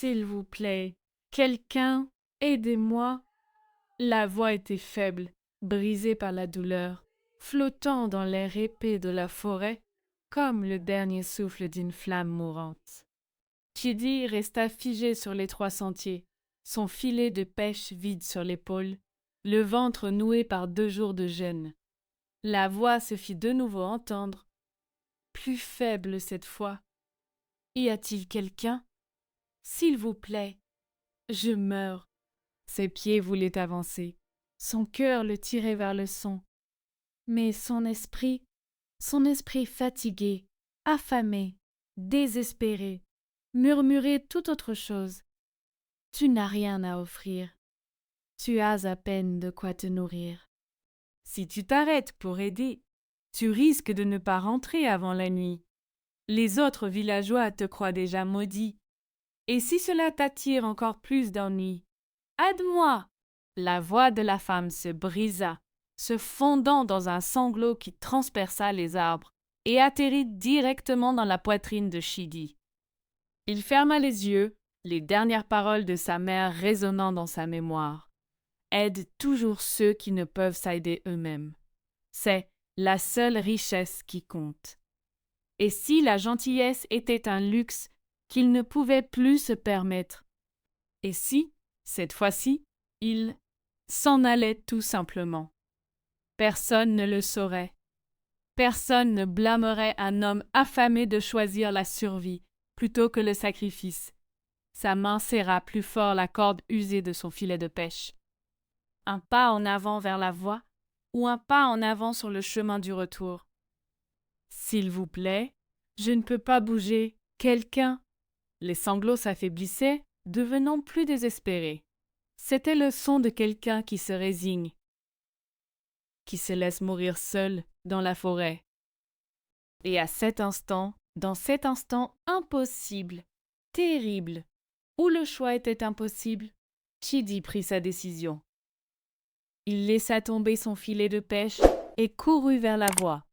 S'il vous plaît, quelqu'un, aidez-moi. La voix était faible, brisée par la douleur, flottant dans l'air épais de la forêt, comme le dernier souffle d'une flamme mourante. Chidi resta figé sur l'étroit sentier, son filet de pêche vide sur l'épaule, le ventre noué par 2 jours de jeûne. La voix se fit de nouveau entendre, plus faible cette fois. Y a-t-il quelqu'un? S'il vous plaît, je meurs. Ses pieds voulaient avancer, son cœur le tirait vers le son. Mais son esprit fatigué, affamé, désespéré, murmurait tout autre chose. Tu n'as rien à offrir. Tu as à peine de quoi te nourrir. Si tu t'arrêtes pour aider, tu risques de ne pas rentrer avant la nuit. Les autres villageois te croient déjà maudit. Et si cela t'attire encore plus d'ennuis, aide-moi! La voix de la femme se brisa, se fondant dans un sanglot qui transperça les arbres et atterrit directement dans la poitrine de Chidi. Il ferma les yeux, les dernières paroles de sa mère résonnant dans sa mémoire. Aide toujours ceux qui ne peuvent s'aider eux-mêmes. C'est la seule richesse qui compte. Et si la gentillesse était un luxe qu'il ne pouvait plus se permettre? Et si, cette fois-ci, il s'en allait tout simplement? Personne ne le saurait. Personne ne blâmerait un homme affamé de choisir la survie plutôt que le sacrifice. Sa main serra plus fort la corde usée de son filet de pêche. Un pas en avant vers la voie ou un pas en avant sur le chemin du retour. S'il vous plaît, je ne peux pas bouger. Quelqu'un. Les sanglots s'affaiblissaient, devenant plus désespérés. C'était le son de quelqu'un qui se résigne, qui se laisse mourir seul dans la forêt. Et dans cet instant impossible, terrible, où le choix était impossible, Chidi prit sa décision. Il laissa tomber son filet de pêche et courut vers la voie.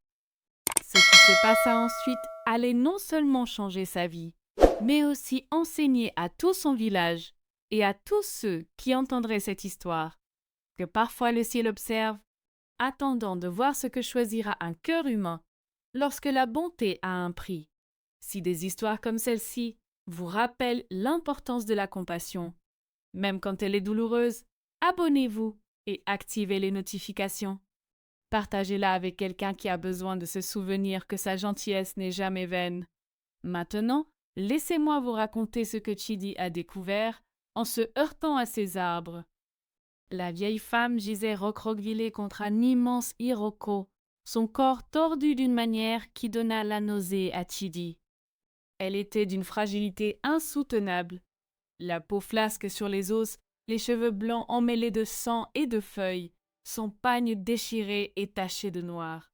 Ce qui se passa ensuite allait non seulement changer sa vie, mais aussi enseigner à tout son village et à tous ceux qui entendraient cette histoire, que parfois le ciel observe, attendant de voir ce que choisira un cœur humain lorsque la bonté a un prix. Si des histoires comme celle-ci vous rappellent l'importance de la compassion, même quand elle est douloureuse, abonnez-vous et activez les notifications. Partagez-la avec quelqu'un qui a besoin de se souvenir que sa gentillesse n'est jamais vaine. Maintenant, laissez-moi vous raconter ce que Chidi a découvert en se heurtant à ces arbres. La vieille femme gisait recroquevillée contre un immense iroko, son corps tordu d'une manière qui donna la nausée à Chidi. Elle était d'une fragilité insoutenable. La peau flasque sur les os, les cheveux blancs emmêlés de sang et de feuilles, son pagne déchiré et taché de noir.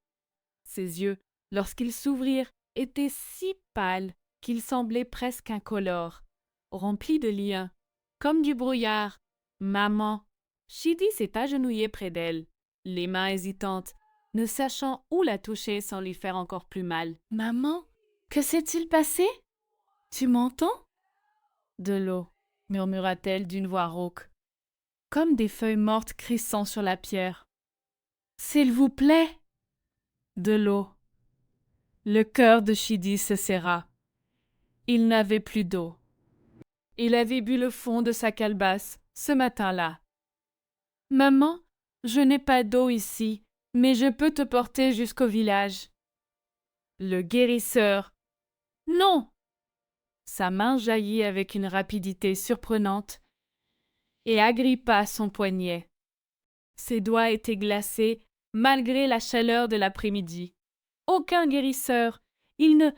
Ses yeux, lorsqu'ils s'ouvrirent, étaient si pâles qu'ils semblaient presque incolores, remplis de liens, comme du brouillard. Maman! Chidi s'est agenouillé près d'elle, les mains hésitantes, ne sachant où la toucher sans lui faire encore plus mal. Maman, que s'est-il passé? Tu m'entends? De l'eau, murmura-t-elle d'une voix rauque, comme des feuilles mortes crissant sur la pierre. S'il vous plaît. De l'eau. Le cœur de Chidi se serra. Il n'avait plus d'eau. Il avait bu le fond de sa calebasse ce matin-là. Maman, je n'ai pas d'eau ici, mais je peux te porter jusqu'au village. Le guérisseur. Non! Sa main jaillit avec une rapidité surprenante et agrippa son poignet. Ses doigts étaient glacés malgré la chaleur de l'après-midi. Aucun guérisseur. Ils ne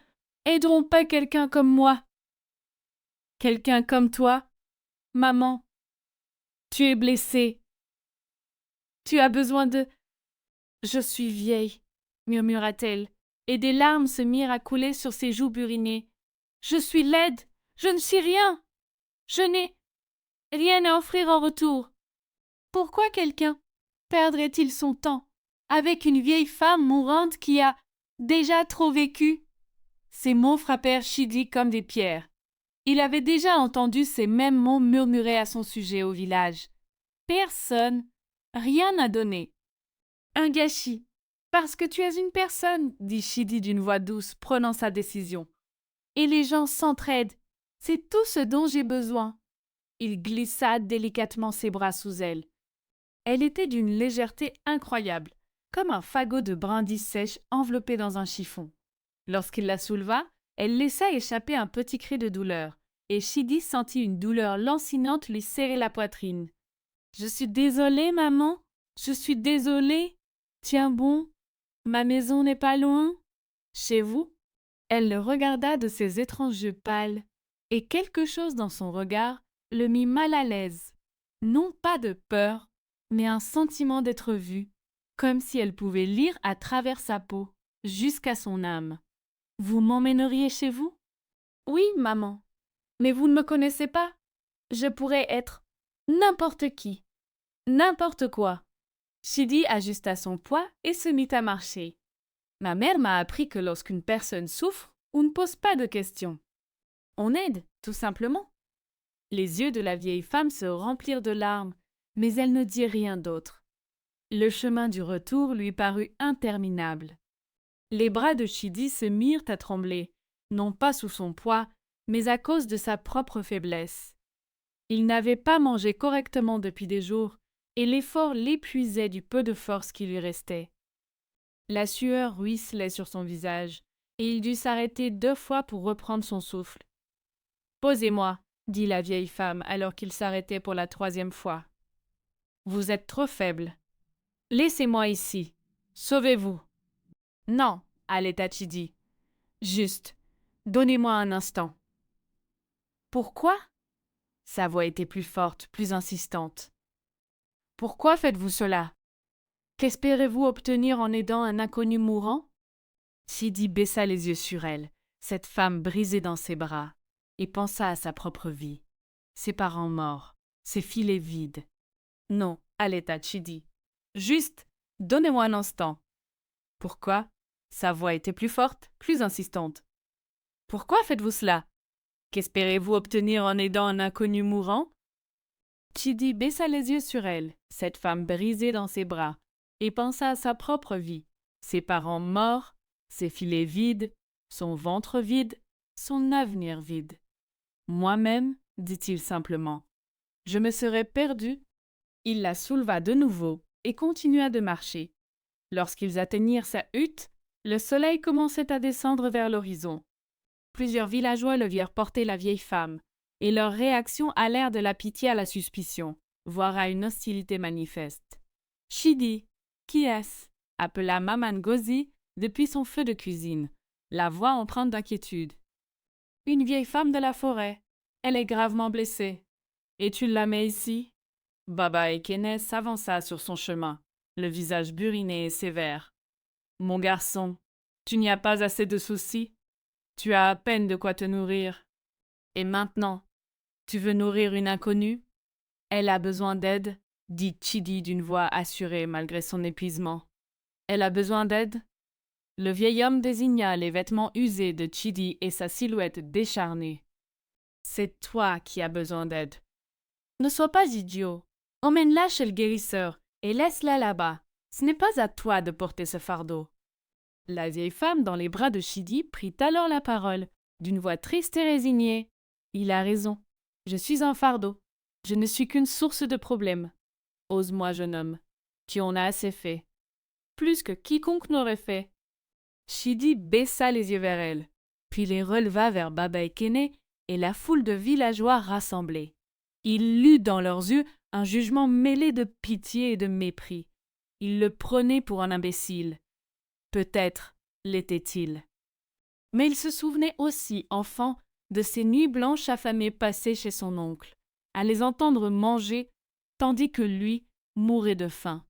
aideront pas quelqu'un comme moi. Quelqu'un comme toi? Maman, tu es blessée. Tu as besoin de... Je suis vieille, murmura-t-elle, et des larmes se mirent à couler sur ses joues burinées. Je suis laide, je ne suis rien. Je n'ai rien à offrir en retour. Pourquoi quelqu'un perdrait-il son temps avec une vieille femme mourante qui a déjà trop vécu? Ces mots frappèrent Chidi comme des pierres. Il avait déjà entendu ces mêmes mots murmurés à son sujet au village. Personne, rien n'a donné. Un gâchis. Parce que tu es une personne, dit Chidi d'une voix douce, prenant sa décision. Et les gens s'entraident. C'est tout ce dont j'ai besoin. Il glissa délicatement ses bras sous elle. Elle était d'une légèreté incroyable, comme un fagot de brindilles sèches enveloppé dans un chiffon. Lorsqu'il la souleva, elle laissa échapper un petit cri de douleur, et Chidi sentit une douleur lancinante lui serrer la poitrine. « Je suis désolée, maman. Je suis désolée. Tiens bon. Ma maison n'est pas loin. Chez vous ?» Elle le regarda de ses étranges yeux pâles, et quelque chose dans son regard le mit mal à l'aise. Non pas de peur, mais un sentiment d'être vue, comme si elle pouvait lire à travers sa peau, jusqu'à son âme. « Vous m'emmèneriez chez vous ?»« Oui, maman. Mais vous ne me connaissez pas. Je pourrais être n'importe qui, n'importe quoi. » Chidi ajusta son poids et se mit à marcher. Ma mère m'a appris que lorsqu'une personne souffre, on ne pose pas de questions. On aide, tout simplement. Les yeux de la vieille femme se remplirent de larmes, mais elle ne dit rien d'autre. Le chemin du retour lui parut interminable. Les bras de Chidi se mirent à trembler, non pas sous son poids, mais à cause de sa propre faiblesse. Il n'avait pas mangé correctement depuis des jours, et l'effort l'épuisait du peu de force qui lui restait. La sueur ruisselait sur son visage, et il dut s'arrêter 2 fois pour reprendre son souffle. « Posez-moi, » dit la vieille femme alors qu'il s'arrêtait pour la 3e fois. « Vous êtes trop faible. Laissez-moi ici. Sauvez-vous. »« Non, » allaita Chidi. « Juste, donnez-moi un instant. »« Pourquoi ?» Sa voix était plus forte, plus insistante. « Pourquoi faites-vous cela ? Qu'espérez-vous obtenir en aidant un inconnu mourant ?» Chidi baissa les yeux sur elle, cette femme brisée dans ses bras, et pensa à sa propre vie, ses parents morts, ses filets vides. « Non, allaita Chidi. Juste, donnez-moi un instant. » Pourquoi ? Sa voix était plus forte, plus insistante. « Pourquoi faites-vous cela ? Qu'espérez-vous obtenir en aidant un inconnu mourant ?» Chidi baissa les yeux sur elle, cette femme brisée dans ses bras, et pensa à sa propre vie, ses parents morts, ses filets vides, son ventre vide, son avenir vide. « Moi-même, dit-il simplement, je me serais perdu. » Il la souleva de nouveau et continua de marcher. Lorsqu'ils atteignirent sa hutte, le soleil commençait à descendre vers l'horizon. Plusieurs villageois le virent porter la vieille femme, et leurs réactions allèrent de la pitié à la suspicion, voire à une hostilité manifeste. « Chidi, qui est-ce » appela Maman Ngozi depuis son feu de cuisine, la voix empreinte d'inquiétude. « Une vieille femme de la forêt. Elle est gravement blessée. Et tu la mets ici ?» Baba Ekene s'avança sur son chemin, le visage buriné et sévère. « Mon garçon, tu n'y as pas assez de soucis. Tu as à peine de quoi te nourrir. Et maintenant, tu veux nourrir une inconnue ? Elle a besoin d'aide, » dit Chidi d'une voix assurée malgré son épuisement. « Elle a besoin d'aide ?» Le vieil homme désigna les vêtements usés de Chidi et sa silhouette décharnée. « C'est toi qui as besoin d'aide. Ne sois pas idiot. Emmène-la chez le guérisseur et laisse-la là-bas. Ce n'est pas à toi de porter ce fardeau. » La vieille femme dans les bras de Chidi prit alors la parole, d'une voix triste et résignée. « Il a raison. Je suis un fardeau. Je ne suis qu'une source de problèmes. Ose-moi, jeune homme. Tu en as assez fait. Plus que quiconque n'aurait fait. » Chidi baissa les yeux vers elle, puis les releva vers Baba Ekene et la foule de villageois rassemblés. Il lut dans leurs yeux un jugement mêlé de pitié et de mépris. Il le prenait pour un imbécile. Peut-être l'était-il. Mais il se souvenait aussi, enfant, de ces nuits blanches affamées passées chez son oncle, à les entendre manger, tandis que lui mourait de faim.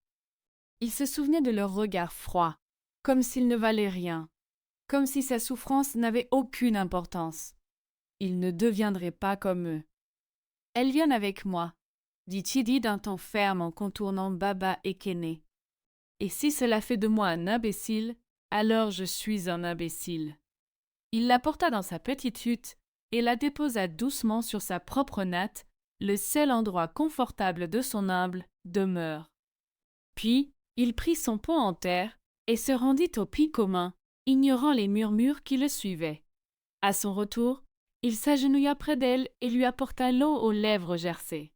Il se souvenait de leurs regards froids, comme s'ils ne valaient rien, comme si sa souffrance n'avait aucune importance. Il ne deviendrait pas comme eux. « Elles viennent avec moi, » dit Chidi d'un ton ferme en contournant Baba Ekene. « Et si cela fait de moi un imbécile, alors je suis un imbécile. » Il la porta dans sa petite hutte et la déposa doucement sur sa propre natte, le seul endroit confortable de son humble demeure. Puis, il prit son pot en terre et se rendit au puits commun, ignorant les murmures qui le suivaient. À son retour, il s'agenouilla près d'elle et lui apporta l'eau aux lèvres gercées.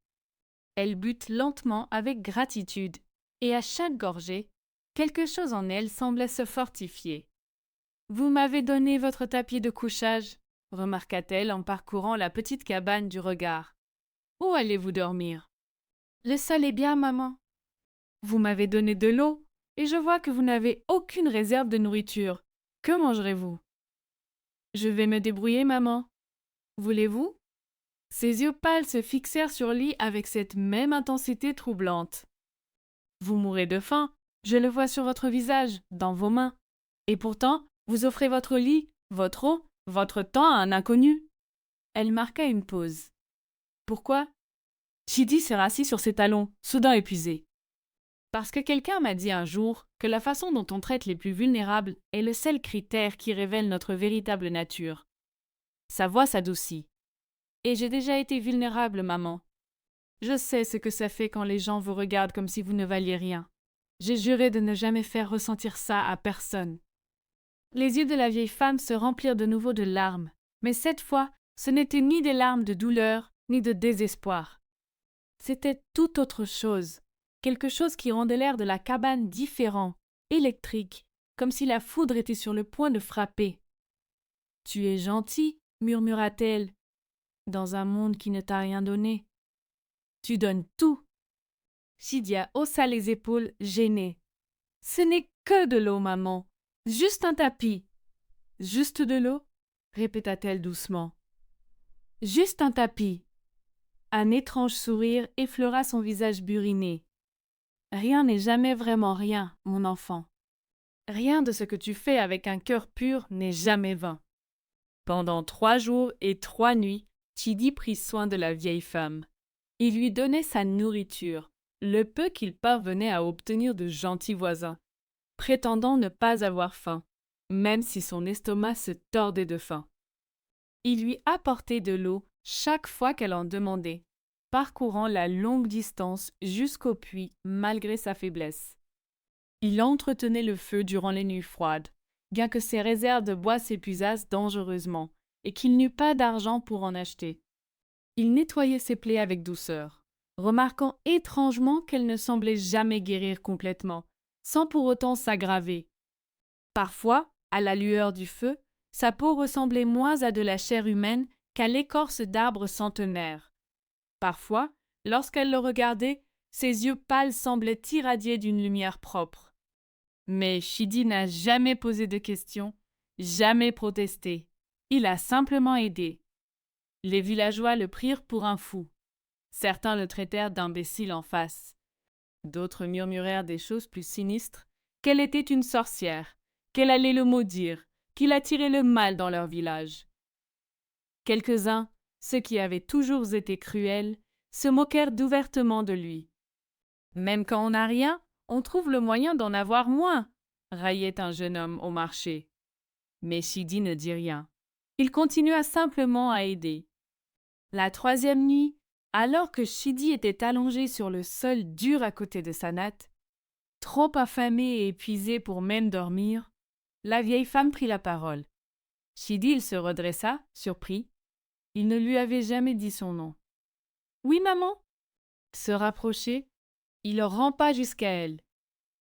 Elle but lentement avec gratitude, et à chaque gorgée, quelque chose en elle semblait se fortifier. « Vous m'avez donné votre tapis de couchage, » remarqua-t-elle en parcourant la petite cabane du regard. « Où allez-vous dormir ?»« Le sol est bien, maman. »« Vous m'avez donné de l'eau, et je vois que vous n'avez aucune réserve de nourriture. Que mangerez-vous ?»« Je vais me débrouiller, maman. »« Voulez-vous ?» Ses yeux pâles se fixèrent sur lui avec cette même intensité troublante. « Vous mourrez de faim, je le vois sur votre visage, dans vos mains. Et pourtant, vous offrez votre lit, votre eau, votre temps à un inconnu. » Elle marqua une pause. « Pourquoi ?» Chidi se rassit sur ses talons, soudain épuisé. « Parce que quelqu'un m'a dit un jour que la façon dont on traite les plus vulnérables est le seul critère qui révèle notre véritable nature. » Sa voix s'adoucit. « Et j'ai déjà été vulnérable, maman. Je sais ce que ça fait quand les gens vous regardent comme si vous ne valiez rien. J'ai juré de ne jamais faire ressentir ça à personne. » Les yeux de la vieille femme se remplirent de nouveau de larmes, mais cette fois, ce n'étaient ni des larmes de douleur, ni de désespoir. C'était tout autre chose, quelque chose qui rendait l'air de la cabane différent, électrique, comme si la foudre était sur le point de frapper. « Tu es gentil, » murmura-t-elle, « dans un monde qui ne t'a rien donné. Tu donnes tout. » Chidia haussa les épaules, gênée. « Ce n'est que de l'eau, maman. Juste un tapis. »« Juste de l'eau ?» répéta-t-elle doucement. « Juste un tapis. » Un étrange sourire effleura son visage buriné. « Rien n'est jamais vraiment rien, mon enfant. Rien de ce que tu fais avec un cœur pur n'est jamais vain. » Pendant 3 jours et 3 nuits, Chidi prit soin de la vieille femme. Il lui donnait sa nourriture, le peu qu'il parvenait à obtenir de gentils voisins, prétendant ne pas avoir faim, même si son estomac se tordait de faim. Il lui apportait de l'eau chaque fois qu'elle en demandait, parcourant la longue distance jusqu'au puits malgré sa faiblesse. Il entretenait le feu durant les nuits froides, bien que ses réserves de bois s'épuisassent dangereusement et qu'il n'eût pas d'argent pour en acheter. Il nettoyait ses plaies avec douceur, remarquant étrangement qu'elles ne semblaient jamais guérir complètement, sans pour autant s'aggraver. Parfois, à la lueur du feu, sa peau ressemblait moins à de la chair humaine qu'à l'écorce d'arbres centenaires. Parfois, lorsqu'elle le regardait, ses yeux pâles semblaient irradier d'une lumière propre. Mais Chidi n'a jamais posé de questions, jamais protesté. Il a simplement aidé. Les villageois le prirent pour un fou. Certains le traitèrent d'imbécile en face. D'autres murmurèrent des choses plus sinistres, qu'elle était une sorcière, qu'elle allait le maudire, qu'il attirait le mal dans leur village. Quelques-uns, ceux qui avaient toujours été cruels, se moquèrent ouvertement de lui. « Même quand on n'a rien, on trouve le moyen d'en avoir moins », raillait un jeune homme au marché. Mais Chidi ne dit rien. Il continua simplement à aider. La 3e nuit, alors que Chidi était allongé sur le sol dur à côté de sa natte, trop affamé et épuisé pour même dormir, la vieille femme prit la parole. Chidi il se redressa, surpris. Il ne lui avait jamais dit son nom. « Oui, maman ?» Se rapprocher, il rampa jusqu'à elle.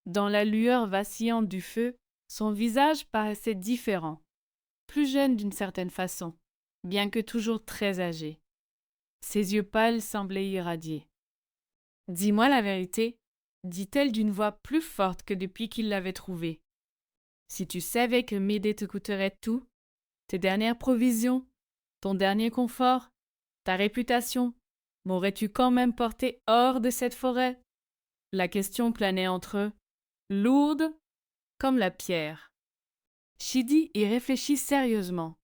Dans la lueur vacillante du feu, son visage paraissait différent, plus jeune d'une certaine façon, bien que toujours très âgé. Ses yeux pâles semblaient irradier. « Dis-moi la vérité, » dit-elle d'une voix plus forte que depuis qu'il l'avait trouvée. « Si tu savais que m'aider te coûterait tout, tes dernières provisions, ton dernier confort, ta réputation, m'aurais-tu quand même porté hors de cette forêt ?» La question planait entre eux, lourde comme la pierre. Chidi y réfléchit sérieusement.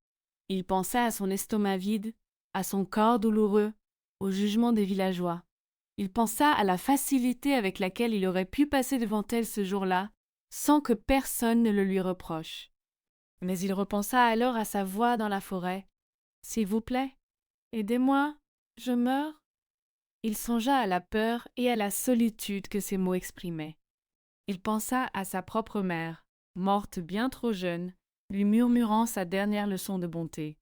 Il pensa à son estomac vide, à son corps douloureux, au jugement des villageois. Il pensa à la facilité avec laquelle il aurait pu passer devant elle ce jour-là, sans que personne ne le lui reproche. Mais il repensa alors à sa voix dans la forêt, S'il vous plaît, aidez-moi, je meurs. Il songea à la peur et à la solitude que ces mots exprimaient. Il pensa à sa propre mère, morte bien trop jeune, lui murmurant sa dernière leçon de bonté.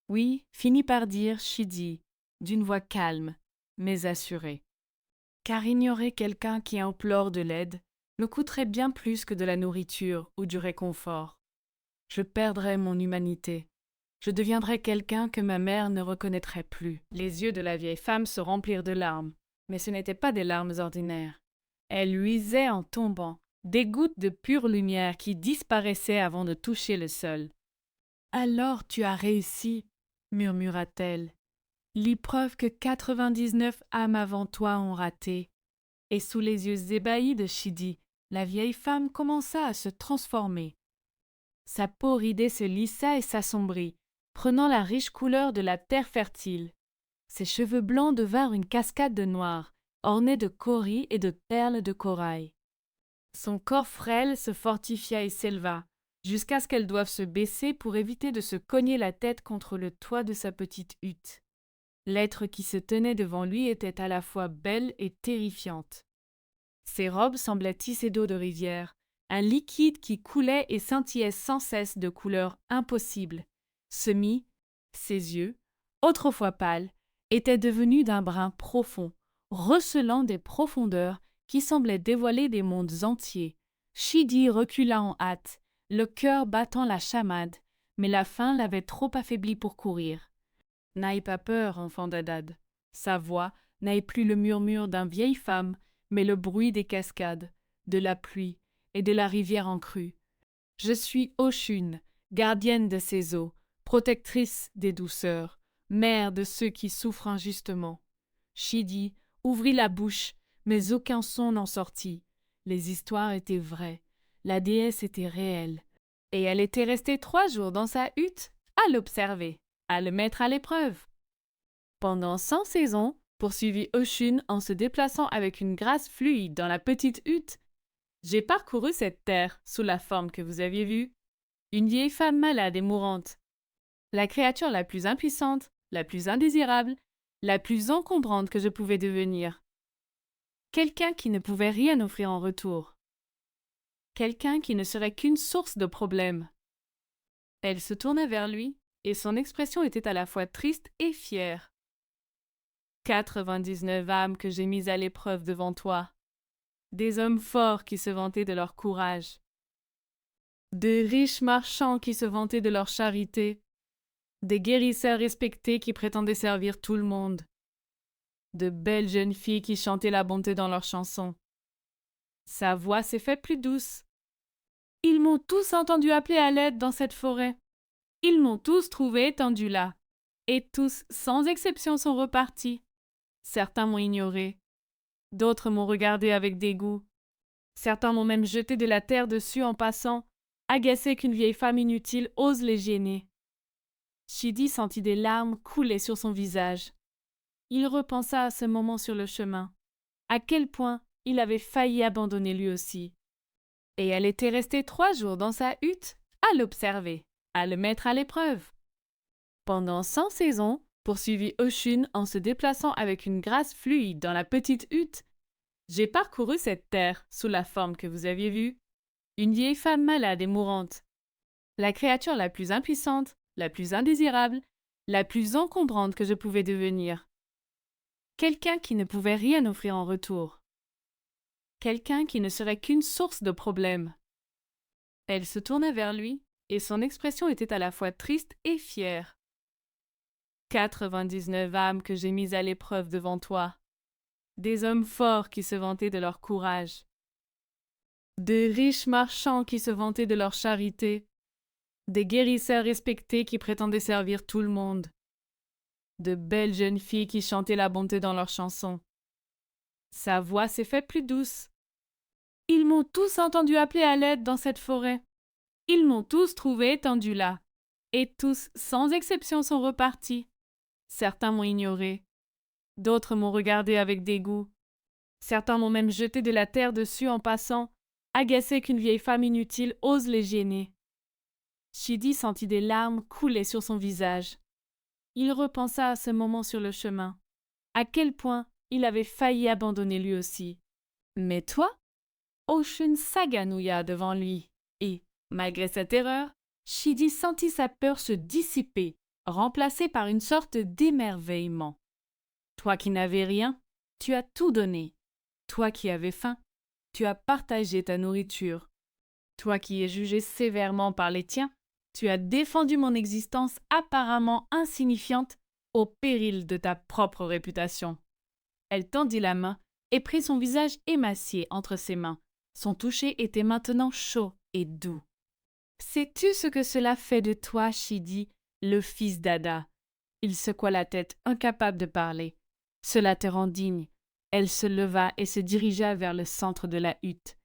Oui, finit par dire Chidi, d'une voix calme, mais assurée. Car ignorer quelqu'un qui implore de l'aide me coûterait bien plus que de la nourriture ou du réconfort. Je perdrais mon humanité. Je deviendrais quelqu'un que ma mère ne reconnaîtrait plus. Les yeux de la vieille femme se remplirent de larmes, mais ce n'étaient pas des larmes ordinaires. Elles luisaient en tombant, des gouttes de pure lumière qui disparaissaient avant de toucher le sol. « Alors tu as réussi, murmura-t-elle, l'épreuve que 99 âmes avant toi ont ratée. » Et sous les yeux ébahis de Chidi, la vieille femme commença à se transformer. Sa peau ridée se lissa et s'assombrit, prenant la riche couleur de la terre fertile. Ses cheveux blancs devinrent une cascade de noir, ornée de cauris et de perles de corail. Son corps frêle se fortifia et s'éleva, jusqu'à ce qu'elle doive se baisser pour éviter de se cogner la tête contre le toit de sa petite hutte. L'être qui se tenait devant lui était à la fois belle et terrifiante. Ses robes semblaient tissées d'eau de rivière, un liquide qui coulait et scintillait sans cesse de couleurs impossibles. Ses yeux, autrefois pâles, étaient devenus d'un brun profond, recelant des profondeurs qui semblaient dévoiler des mondes entiers. Chidi recula en hâte, le cœur battant la chamade, mais la faim l'avait trop affaibli pour courir. N'aie pas peur, enfant d'Adad. Sa voix n'avait plus le murmure d'une vieille femme, mais le bruit des cascades, de la pluie et de la rivière en crue. Je suis Oshun, gardienne de ces eaux, protectrice des douceurs, mère de ceux qui souffrent injustement. Chidi ouvrit la bouche, mais aucun son n'en sortit. Les histoires étaient vraies, la déesse était réelle, et elle était restée 3 jours dans sa hutte à l'observer, à le mettre à l'épreuve. Pendant 100 saisons, poursuivit Oshun en se déplaçant avec une grâce fluide dans la petite hutte, j'ai parcouru cette terre sous la forme que vous aviez vue. Une vieille femme malade et mourante. La créature la plus impuissante, la plus indésirable, la plus encombrante que je pouvais devenir. Quelqu'un qui ne pouvait rien offrir en retour. Quelqu'un qui ne serait qu'une source de problèmes. Elle se tourna vers lui, et son expression était à la fois triste et fière. 99 âmes que j'ai mises à l'épreuve devant toi. Des hommes forts qui se vantaient de leur courage. De riches marchands qui se vantaient de leur charité. Des guérisseurs respectés qui prétendaient servir tout le monde. De belles jeunes filles qui chantaient la bonté dans leurs chansons. Sa voix s'est faite plus douce. Ils m'ont tous entendu appeler à l'aide dans cette forêt. Ils m'ont tous trouvé étendu là. Et tous, sans exception, sont repartis. Certains m'ont ignoré. D'autres m'ont regardé avec dégoût. Certains m'ont même jeté de la terre dessus en passant, agacé qu'une vieille femme inutile ose les gêner. Chidi sentit des larmes couler sur son visage. Il repensa à ce moment sur le chemin, à quel point il avait failli abandonner lui aussi. Et elle était restée 3 jours dans sa hutte à l'observer, à le mettre à l'épreuve. Pendant 100 saisons, poursuivit Oshun en se déplaçant avec une grâce fluide dans la petite hutte, j'ai parcouru cette terre sous la forme que vous aviez vue. Une vieille femme malade et mourante. La créature la plus impuissante, la plus indésirable, la plus encombrante que je pouvais devenir. Quelqu'un qui ne pouvait rien offrir en retour. Quelqu'un qui ne serait qu'une source de problèmes. Elle se tourna vers lui, et son expression était à la fois triste et fière. 99 âmes que j'ai mises à l'épreuve devant toi. Des hommes forts qui se vantaient de leur courage. De riches marchands qui se vantaient de leur charité. Des guérisseurs respectés qui prétendaient servir tout le monde. De belles jeunes filles qui chantaient la bonté dans leurs chansons. Sa voix s'est faite plus douce. Ils m'ont tous entendu appeler à l'aide dans cette forêt. Ils m'ont tous trouvé étendu là. Et tous, sans exception, sont repartis. Certains m'ont ignoré. D'autres m'ont regardé avec dégoût. Certains m'ont même jeté de la terre dessus en passant, agacé qu'une vieille femme inutile ose les gêner. Chidi sentit des larmes couler sur son visage. Il repensa à ce moment sur le chemin. À quel point il avait failli abandonner lui aussi. Mais toi? Oshun s'agenouilla devant lui et, malgré sa terreur, Shidi sentit sa peur se dissiper, remplacée par une sorte d'émerveillement. Toi qui n'avais rien, tu as tout donné. Toi qui avais faim, tu as partagé ta nourriture. Toi qui es jugé sévèrement par les tiens, tu as défendu mon existence apparemment insignifiante au péril de ta propre réputation. Elle tendit la main et prit son visage émacié entre ses mains. Son toucher était maintenant chaud et doux. Sais-tu ce que cela fait de toi, Shidi, le fils d'Ada? Il secoua la tête, incapable de parler. Cela te rend digne. Elle se leva et se dirigea vers le centre de la hutte.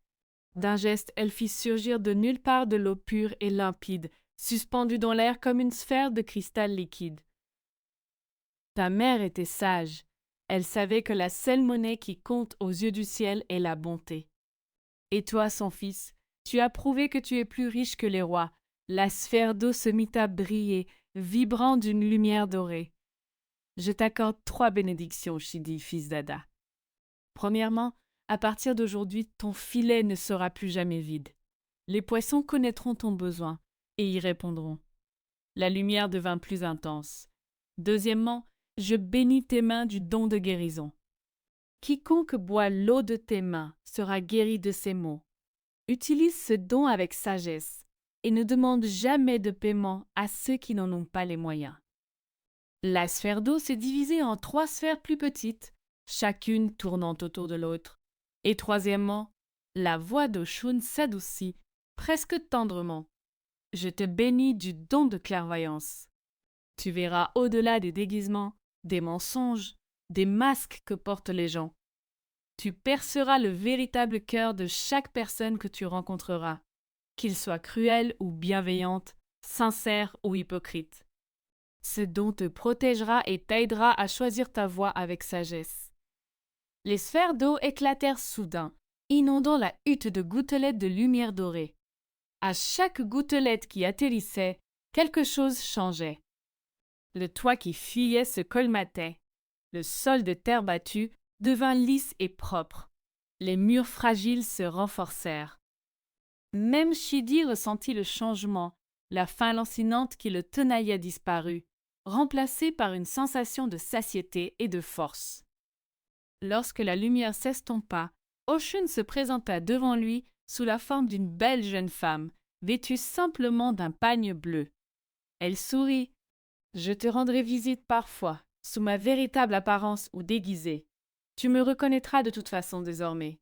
D'un geste, elle fit surgir de nulle part de l'eau pure et limpide, suspendue dans l'air comme une sphère de cristal liquide. Ta mère était sage. Elle savait que la seule monnaie qui compte aux yeux du ciel est la bonté. Et toi, son fils, tu as prouvé que tu es plus riche que les rois. La sphère d'eau se mit à briller, vibrant d'une lumière dorée. Je t'accorde 3 bénédictions, Shidi, fils d'Ada. Premièrement, à partir d'aujourd'hui, ton filet ne sera plus jamais vide. Les poissons connaîtront ton besoin et y répondront. La lumière devint plus intense. Deuxièmement, je bénis tes mains du don de guérison. Quiconque boit l'eau de tes mains sera guéri de ses maux. Utilise ce don avec sagesse et ne demande jamais de paiement à ceux qui n'en ont pas les moyens. La sphère d'eau s'est divisée en 3 sphères plus petites, chacune tournant autour de l'autre. Et troisièmement, la voix d'Oshun s'adoucit, presque tendrement. Je te bénis du don de clairvoyance. Tu verras au-delà des déguisements, des mensonges, des masques que portent les gens. Tu perceras le véritable cœur de chaque personne que tu rencontreras, qu'il soit cruel ou bienveillante, sincère ou hypocrite. Ce don te protégera et t'aidera à choisir ta voie avec sagesse. Les sphères d'eau éclatèrent soudain, inondant la hutte de gouttelettes de lumière dorée. À chaque gouttelette qui atterrissait, quelque chose changeait. Le toit qui fuyait se colmatait. Le sol de terre battue devint lisse et propre. Les murs fragiles se renforcèrent. Même Shidi ressentit le changement. La faim lancinante qui le tenaillait disparut, remplacée par une sensation de satiété et de force. Lorsque la lumière s'estompa, Oshun se présenta devant lui sous la forme d'une belle jeune femme, vêtue simplement d'un pagne bleu. Elle sourit. « Je te rendrai visite parfois, sous ma véritable apparence ou déguisée. Tu me reconnaîtras de toute façon désormais.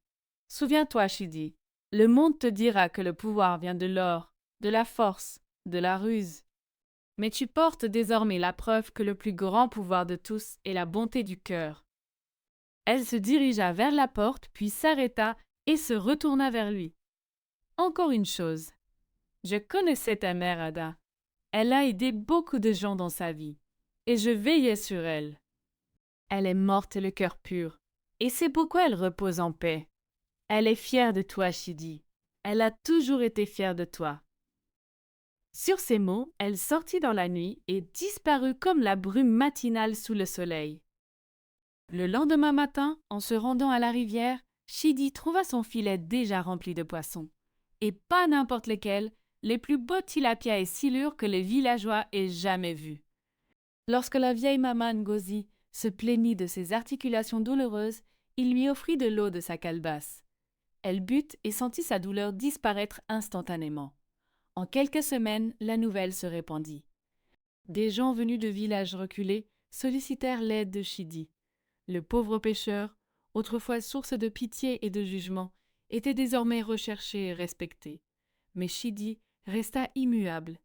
Souviens-toi, Shidi, le monde te dira que le pouvoir vient de l'or, de la force, de la ruse. Mais tu portes désormais la preuve que le plus grand pouvoir de tous est la bonté du cœur. » Elle se dirigea vers la porte, puis s'arrêta et se retourna vers lui. « Encore une chose. Je connaissais ta mère, Ada. Elle a aidé beaucoup de gens dans sa vie, et je veillais sur elle. Elle est morte le cœur pur, et c'est pourquoi elle repose en paix. Elle est fière de toi, Shidi. Elle a toujours été fière de toi. » Sur ces mots, elle sortit dans la nuit et disparut comme la brume matinale sous le soleil. Le lendemain matin, en se rendant à la rivière, Shidi trouva son filet déjà rempli de poissons. Et pas n'importe lesquels, les plus beaux tilapias et silures que les villageois aient jamais vus. Lorsque la vieille maman Ngozi se plaignit de ses articulations douloureuses, il lui offrit de l'eau de sa calebasse. Elle but et sentit sa douleur disparaître instantanément. En quelques semaines, la nouvelle se répandit. Des gens venus de villages reculés sollicitèrent l'aide de Shidi. Le pauvre pêcheur, autrefois source de pitié et de jugement, était désormais recherché et respecté. Mais Shidi resta immuable.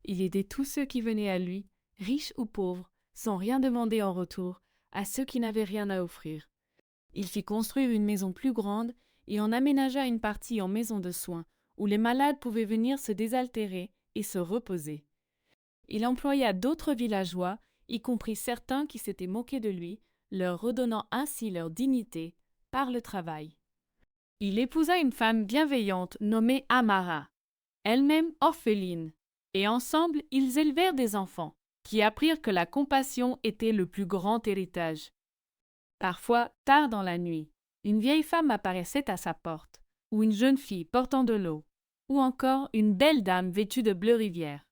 Il aidait tous ceux qui venaient à lui, riches ou pauvres, sans rien demander en retour à ceux qui n'avaient rien à offrir. Il fit construire une maison plus grande et en aménagea une partie en maison de soins, où les malades pouvaient venir se désaltérer et se reposer. Il employa d'autres villageois, y compris certains qui s'étaient moqués de lui, leur redonnant ainsi leur dignité par le travail. Il épousa une femme bienveillante nommée Amara, elle-même orpheline, et ensemble ils élevèrent des enfants, qui apprirent que la compassion était le plus grand héritage. Parfois, tard dans la nuit, une vieille femme apparaissait à sa porte, ou une jeune fille portant de l'eau, ou encore une belle dame vêtue de bleu rivière.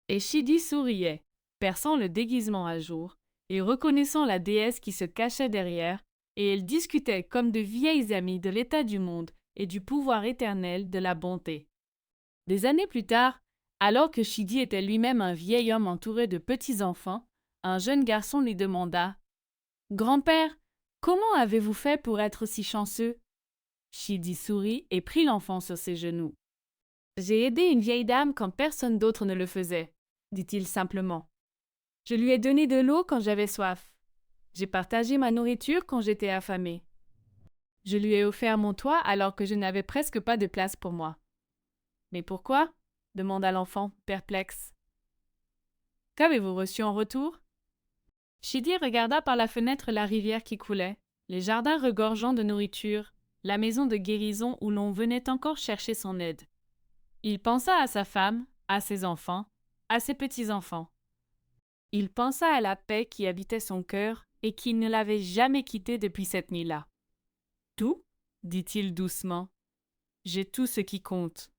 Et Chidi souriait, perçant le déguisement à jour, et reconnaissant la déesse qui se cachait derrière, et ils discutaient comme de vieilles amies de l'état du monde et du pouvoir éternel de la bonté. Des années plus tard, alors que Chidi était lui-même un vieil homme entouré de petits-enfants, un jeune garçon lui demanda « Grand-père, comment avez-vous fait pour être si chanceux ?» Chidi sourit et prit l'enfant sur ses genoux. « J'ai aidé une vieille dame quand personne d'autre ne le faisait, » dit-il simplement. « Je lui ai donné de l'eau quand j'avais soif. J'ai partagé ma nourriture quand j'étais affamé. Je lui ai offert mon toit alors que je n'avais presque pas de place pour moi. » « Mais pourquoi ?» demanda l'enfant, perplexe. « Qu'avez-vous reçu en retour ?» Chidi regarda par la fenêtre la rivière qui coulait, les jardins regorgeant de nourriture, la maison de guérison où l'on venait encore chercher son aide. Il pensa à sa femme, à ses enfants, à ses petits-enfants. Il pensa à la paix qui habitait son cœur et qui ne l'avait jamais quitté depuis cette nuit-là. « Tout ?» dit-il doucement. « J'ai tout ce qui compte.